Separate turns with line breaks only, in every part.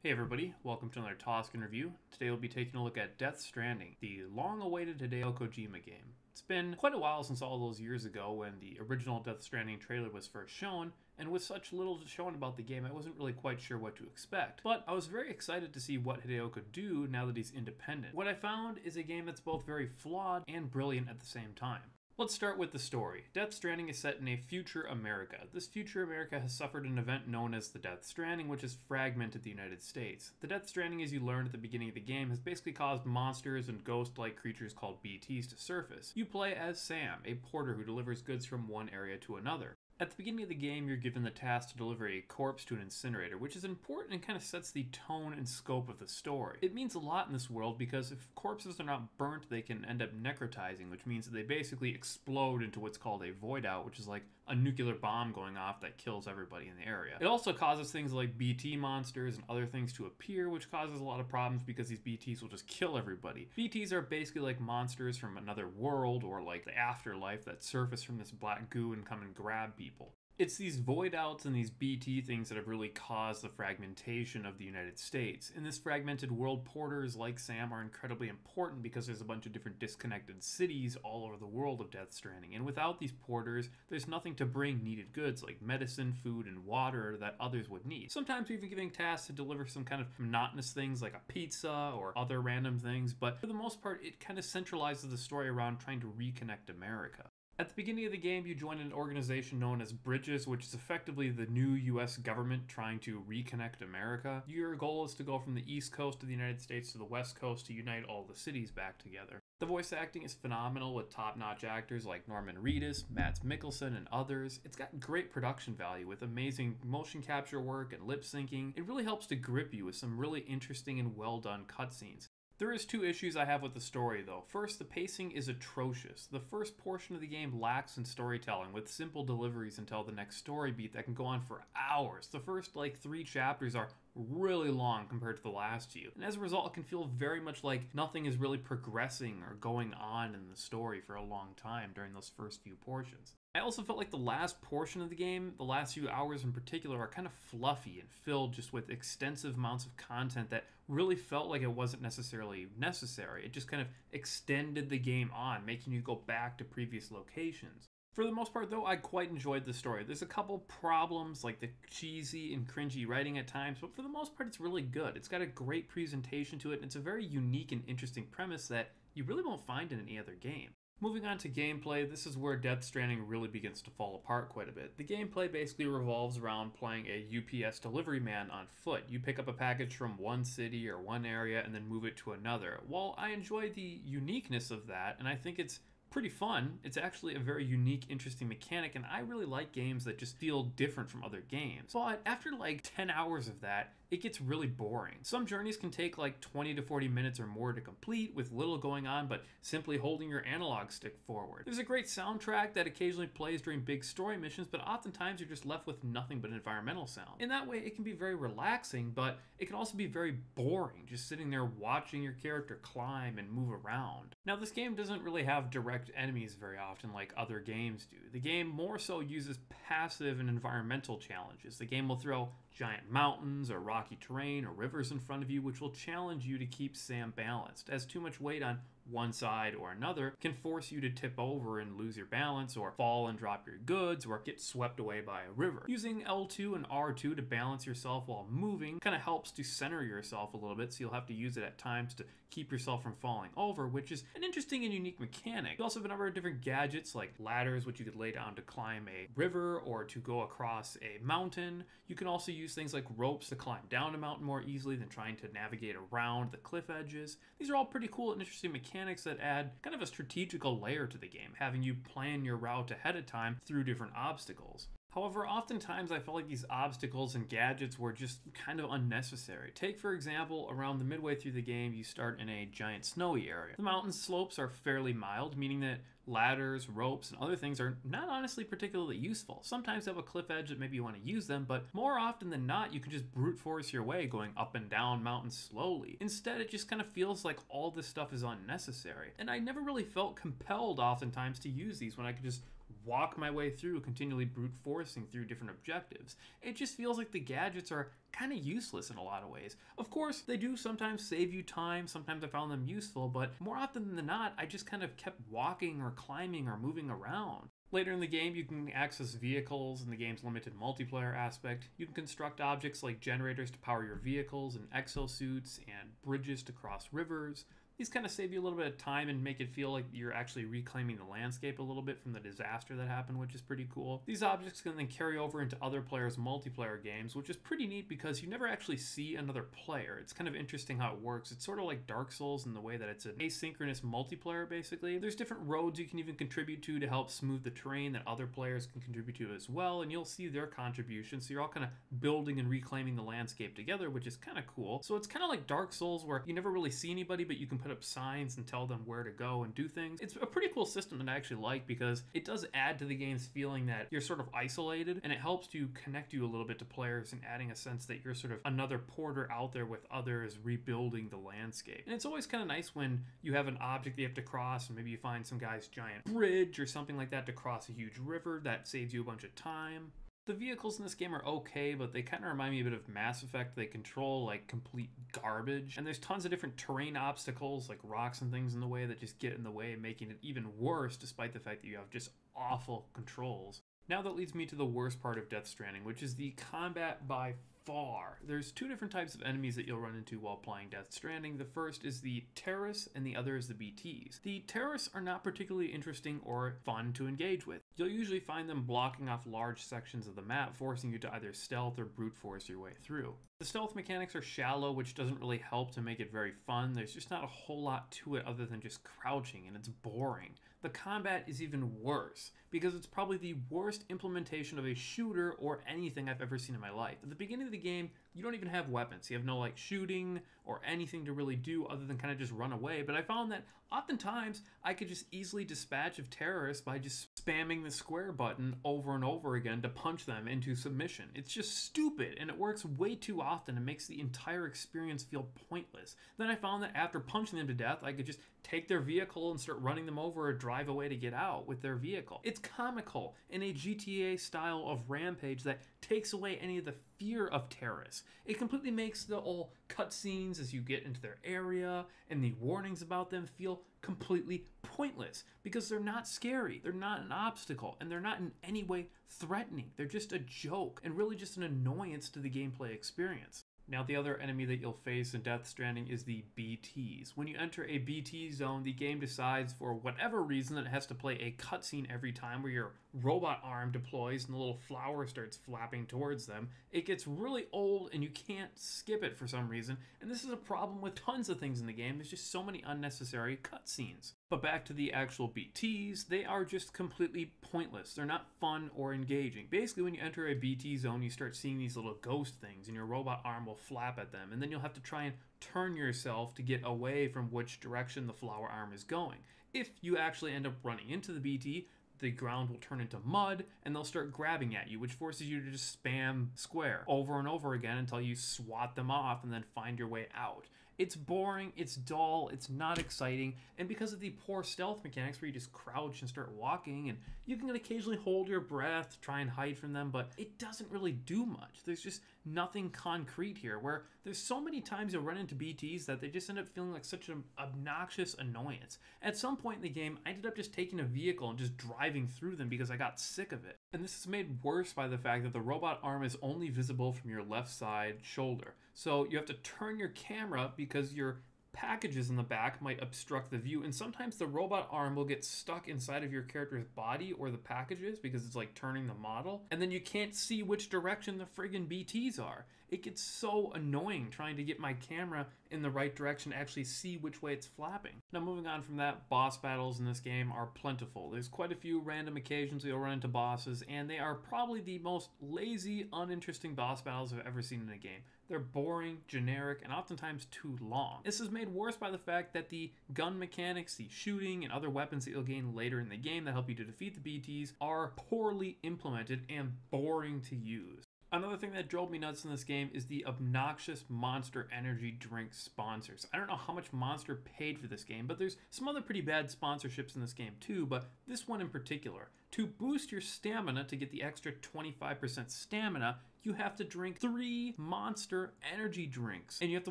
Hey everybody, welcome to another Toscan review. Today we'll be taking a look at Death Stranding, the long-awaited Hideo Kojima game. It's been quite a while since all those years ago when the original Death Stranding trailer was first shown, and with such little shown about the game I wasn't really quite sure what to expect. But I was very excited to see what Hideo could do now that he's independent. What I found is a game that's both very flawed and brilliant at the same time. Let's start with the story. Death Stranding is set in a future America. This future America has suffered an event known as the Death Stranding, which has fragmented the United States. The Death Stranding, as you learned at the beginning of the game, has basically caused monsters and ghost-like creatures called BTs to surface. You play as Sam, a porter who delivers goods from one area to another. At the beginning of the game, you're given the task to deliver a corpse to an incinerator, which is important and kind of sets the tone and scope of the story. It means a lot in this world because if corpses are not burnt, they can end up necrotizing, which means that they basically explode into what's called a void out, which is like a nuclear bomb going off that kills everybody in the area. It also causes things like BT monsters and other things to appear, which causes a lot of problems because these BTs will just kill everybody. BTs are basically like monsters from another world or like the afterlife that surface from this black goo and come and grab people. It's these void outs and these BT things that have really caused the fragmentation of the United States. In this fragmented world, porters like Sam are incredibly important because there's a bunch of different disconnected cities all over the world of Death Stranding. And without these porters, there's nothing to bring needed goods like medicine, food, and water that others would need. Sometimes we're even giving tasks to deliver some kind of monotonous things like a pizza or other random things, but for the most part, it kind of centralizes the story around trying to reconnect America. At the beginning of the game, you join an organization known as Bridges, which is effectively the new US government trying to reconnect America. Your goal is to go from the East Coast of the United States to the West Coast to unite all the cities back together. The voice acting is phenomenal with top-notch actors like Norman Reedus, Mads Mikkelsen, and others. It's got great production value with amazing motion capture work and lip syncing. It really helps to grip you with some really interesting and well-done cutscenes. There is two issues I have with the story though. First, the pacing is atrocious. The first portion of the game lacks in storytelling with simple deliveries until the next story beat that can go on for hours. The first 3 chapters are really long compared to the last few. And as a result, it can feel very much like nothing is really progressing or going on in the story for a long time during those first few portions. I also felt like the last portion of the game, the last few hours in particular, are kind of fluffy and filled just with extensive amounts of content that really felt like it wasn't necessarily necessary. It just kind of extended the game on, making you go back to previous locations. For the most part though, I quite enjoyed the story. There's a couple problems like the cheesy and cringy writing at times, but for the most part it's really good. It's got a great presentation to it, and it's a very unique and interesting premise that you really won't find in any other game. Moving on to gameplay, this is where Death Stranding really begins to fall apart quite a bit. The gameplay basically revolves around playing a UPS delivery man on foot. You pick up a package from one city or one area and then move it to another. While I enjoy the uniqueness of that, and I think it's pretty fun, it's actually a very unique, interesting mechanic, and I really like games that just feel different from other games. But after like 10 hours of that, it gets really boring. Some journeys can take like 20 to 40 minutes or more to complete with little going on but simply holding your analog stick forward. There's a great soundtrack that occasionally plays during big story missions, but oftentimes you're just left with nothing but environmental sound. In that way, it can be very relaxing, but it can also be very boring, just sitting there watching your character climb and move around. Now, this game doesn't really have direct enemies very often like other games do. The game more so uses passive and environmental challenges. The game will throw giant mountains or rocky terrain or rivers in front of you, which will challenge you to keep Sam balanced, as too much weight on one side or another can force you to tip over and lose your balance, or fall and drop your goods, or get swept away by a river. Using L2 and R2 to balance yourself while moving kind of helps to center yourself a little bit, so you'll have to use it at times to keep yourself from falling over, which is an interesting and unique mechanic. You also have a number of different gadgets like ladders, which you could lay down to climb a river or to go across a mountain. You can also use things like ropes to climb down a mountain more easily than trying to navigate around the cliff edges. These are all pretty cool and interesting mechanics that add kind of a strategical layer to the game, having you plan your route ahead of time through different obstacles. However, oftentimes I felt like these obstacles and gadgets were just kind of unnecessary. Take, for example, around the midway through the game, you start in a giant snowy area. The mountain slopes are fairly mild, meaning that ladders, ropes, and other things are not honestly particularly useful. Sometimes you have a cliff edge that maybe you want to use them, but more often than not, you can just brute force your way going up and down mountains slowly. Instead, it just kind of feels like all this stuff is unnecessary. And I never really felt compelled oftentimes to use these when I could just walk my way through, continually brute forcing through different objectives. It just feels like the gadgets are kind of useless in a lot of ways. Of course, they do sometimes save you time, sometimes I found them useful, but more often than not, I just kind of kept walking or climbing or moving around. Later in the game, you can access vehicles in the game's limited multiplayer aspect. You can construct objects like generators to power your vehicles and exosuits and bridges to cross rivers. These kind of save you a little bit of time and make it feel like you're actually reclaiming the landscape a little bit from the disaster that happened, which is pretty cool. These objects can then carry over into other players' multiplayer games, which is pretty neat because you never actually see another player. It's kind of interesting how it works. It's sort of like Dark Souls in the way that it's an asynchronous multiplayer, basically. There's different roads you can even contribute to help smooth the terrain that other players can contribute to as well, and you'll see their contributions. So you're all kind of building and reclaiming the landscape together, which is kind of cool. So it's kind of like Dark Souls where you never really see anybody, but you can put up signs and tell them where to go and do things. It's a pretty cool system that I actually like because it does add to the game's feeling that you're sort of isolated, and it helps to connect you a little bit to players and adding a sense that you're sort of another porter out there with others rebuilding the landscape. And it's always kind of nice when you have an object that you have to cross, and maybe you find some guy's giant bridge or something like that to cross a huge river. That saves you a bunch of time. The vehicles in this game are okay, but they kind of remind me a bit of Mass Effect. They control like complete garbage, and there's tons of different terrain obstacles like rocks and things in the way that just get in the way, making it even worse despite the fact that you have just awful controls. Now that leads me to the worst part of Death Stranding, which is the combat by far. There's two different types of enemies that you'll run into while playing Death Stranding. The first is the terrorists and the other is the BTs. The terrorists are not particularly interesting or fun to engage with. You'll usually find them blocking off large sections of the map, forcing you to either stealth or brute force your way through. The stealth mechanics are shallow, which doesn't really help to make it very fun. There's just not a whole lot to it other than just crouching, and it's boring. The combat is even worse, because it's probably the worst implementation of a shooter or anything I've ever seen in my life. At the beginning of the game, you don't even have weapons. You have no like shooting or anything to really do other than kind of just run away. But I found that oftentimes I could just easily dispatch of terrorists by just spamming the square button over and over again to punch them into submission. It's just stupid, and it works way too often and makes the entire experience feel pointless. Then I found that after punching them to death, I could just take their vehicle and start running them over or drive away to get out with their vehicle. It's comical in a GTA style of rampage that takes away any of the fear of terrorists. It completely makes the whole cutscenes as you get into their area and the warnings about them feel completely pointless because they're not scary, they're not an obstacle, and they're not in any way threatening. They're just a joke and really just an annoyance to the gameplay experience. Now, the other enemy that you'll face in Death Stranding is the BTs. When you enter a BT zone, the game decides for whatever reason that it has to play a cutscene every time where your robot arm deploys and the little flower starts flapping towards them. It gets really old and you can't skip it for some reason, and this is a problem with tons of things in the game. There's just so many unnecessary cutscenes. But back to the actual BTs, they are just completely pointless. They're not fun or engaging. Basically, when you enter a BT zone, you start seeing these little ghost things and your robot arm will flap at them, and then you'll have to try and turn yourself to get away from which direction the flower arm is going. If you actually end up running into the BT, the ground will turn into mud and they'll start grabbing at you, which forces you to just spam square over and over again until you swat them off and then find your way out. It's boring, it's dull, it's not exciting, and because of the poor stealth mechanics where you just crouch and start walking, and you can occasionally hold your breath, try and hide from them, but it doesn't really do much. There's just nothing concrete here, where there's so many times you'll run into BTs that they just end up feeling like such an obnoxious annoyance. At some point in the game, I ended up just taking a vehicle and just driving through them because I got sick of it. And this is made worse by the fact that the robot arm is only visible from your left side shoulder. So you have to turn your camera because your packages in the back might obstruct the view, and sometimes the robot arm will get stuck inside of your character's body or the packages because it's like turning the model, and then you can't see which direction the friggin' BTs are. It gets so annoying trying to get my camera in the right direction to actually see which way it's flapping. Now, moving on from that, boss battles in this game are plentiful. There's quite a few random occasions you'll run into bosses, and they are probably the most lazy, uninteresting boss battles I've ever seen in a game. They're boring, generic, and oftentimes too long. This is made worse by the fact that the gun mechanics, the shooting, and other weapons that you'll gain later in the game that help you to defeat the BTs are poorly implemented and boring to use. Another thing that drove me nuts in this game is the obnoxious Monster Energy drink sponsors. I don't know how much Monster paid for this game, but there's some other pretty bad sponsorships in this game too, but this one in particular. To boost your stamina to get the extra 25% stamina, you have to drink 3 Monster Energy drinks. And you have to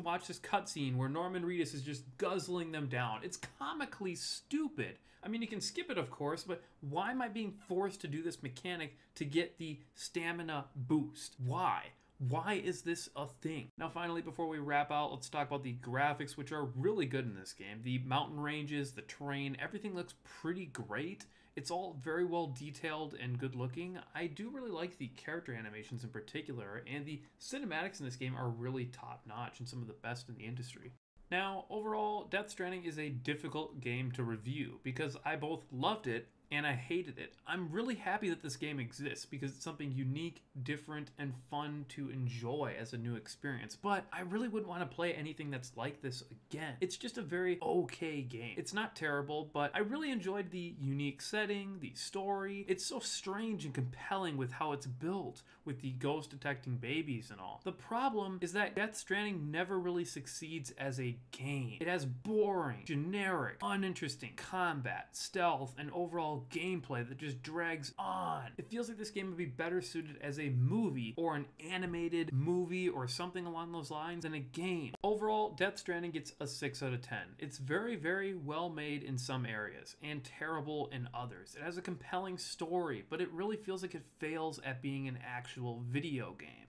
watch this cutscene where Norman Reedus is just guzzling them down. It's comically stupid. I mean, you can skip it, of course, but why am I being forced to do this mechanic to get the stamina boost? Why? Why is this a thing? Now, finally, before we wrap out, let's talk about the graphics, which are really good in this game. The mountain ranges, the terrain, everything looks pretty great. It's all very well detailed and good looking. I do really like the character animations in particular, and the cinematics in this game are really top notch and some of the best in the industry. Now, overall, Death Stranding is a difficult game to review because I both loved it and I hated it. I'm really happy that this game exists because it's something unique, different, and fun to enjoy as a new experience, but I really wouldn't want to play anything that's like this again. It's just a very okay game. It's not terrible, but I really enjoyed the unique setting, the story. It's so strange and compelling with how it's built, with the ghost detecting babies and all. The problem is that Death Stranding never really succeeds as a game. It has boring, generic, uninteresting combat, stealth, and overall gameplay that just drags on. It feels like this game would be better suited as a movie or an animated movie or something along those lines than a game. Overall, Death Stranding gets a 6 out of 10. It's very, very well made in some areas and terrible in others. It has a compelling story, but it really feels like it fails at being an actual video game.